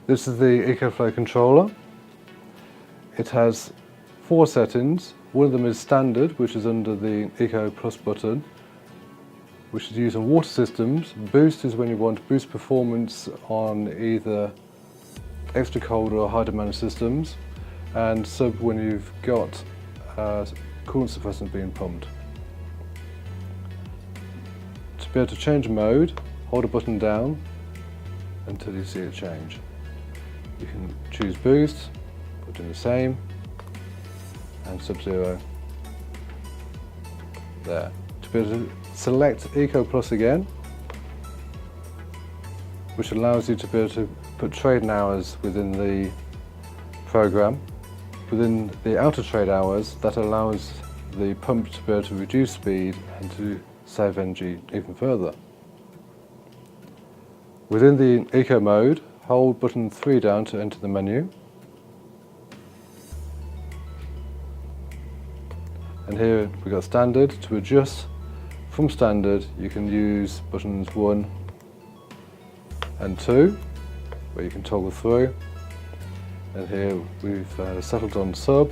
This is the EcoFLO controller. It has 4 settings. One of them is standard, which is under the Eco Plus button, which is used on water systems. Boost is when you want to boost performance on either extra cold or high demand systems, and sub when you've got coolant suppressant being pumped. To be able to change mode, hold a button down until you see it change. You can choose boost, put in the same, and sub-zero there. To be able to select Eco Plus again, which allows you to be able to put trading hours within the program. Within the outer trade hours, that allows the pump to be able to reduce speed and to save energy even further. Within the Eco mode, hold button 3 down to enter the menu. And here we've got standard. To adjust from standard, you can use buttons 1 and 2, where you can toggle through. And here we've settled on sub.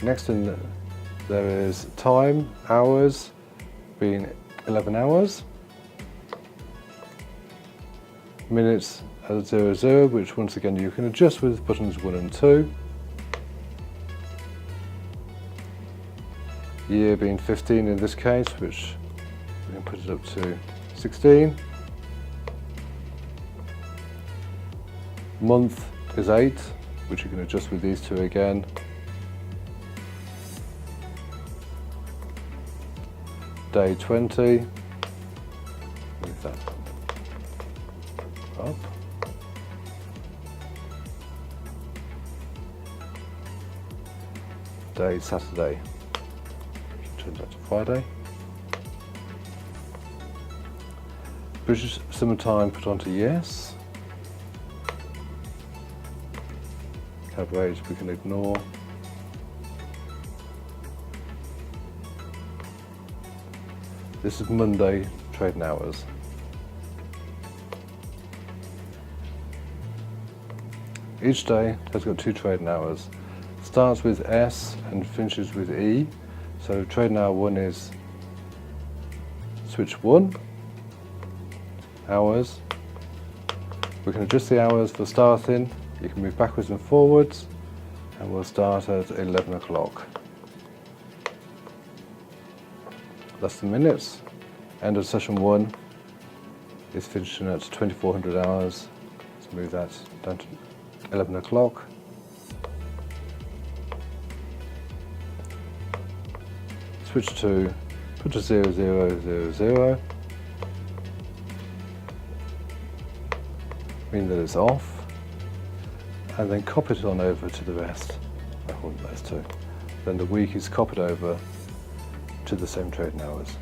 Next in there is time, hours, being 11 hours. Minutes at 00, which once again you can adjust with buttons 1 and 2. Year being 15 in this case, which we can put it up to 16. Month is 8, which you can adjust with these 2 again. Day 20, move that up. Day Saturday, turns out to Friday. British summertime put onto yes. Cab rate we can ignore. This is Monday trading hours. Each day has got 2 trading hours. Starts with S and finishes with E. So trading hour 1 is switch 1, hours. We can adjust the hours for starting. You can move backwards and forwards, and we'll start at 11 o'clock. That's the minutes. End of session 1 is finishing at 2400 hours. Let's move that down to 11 o'clock. Switch to, put to 0000, mean that it's off, and then copy it on over to the rest. I hold those 2. Then the week is copied over to the same trading hours.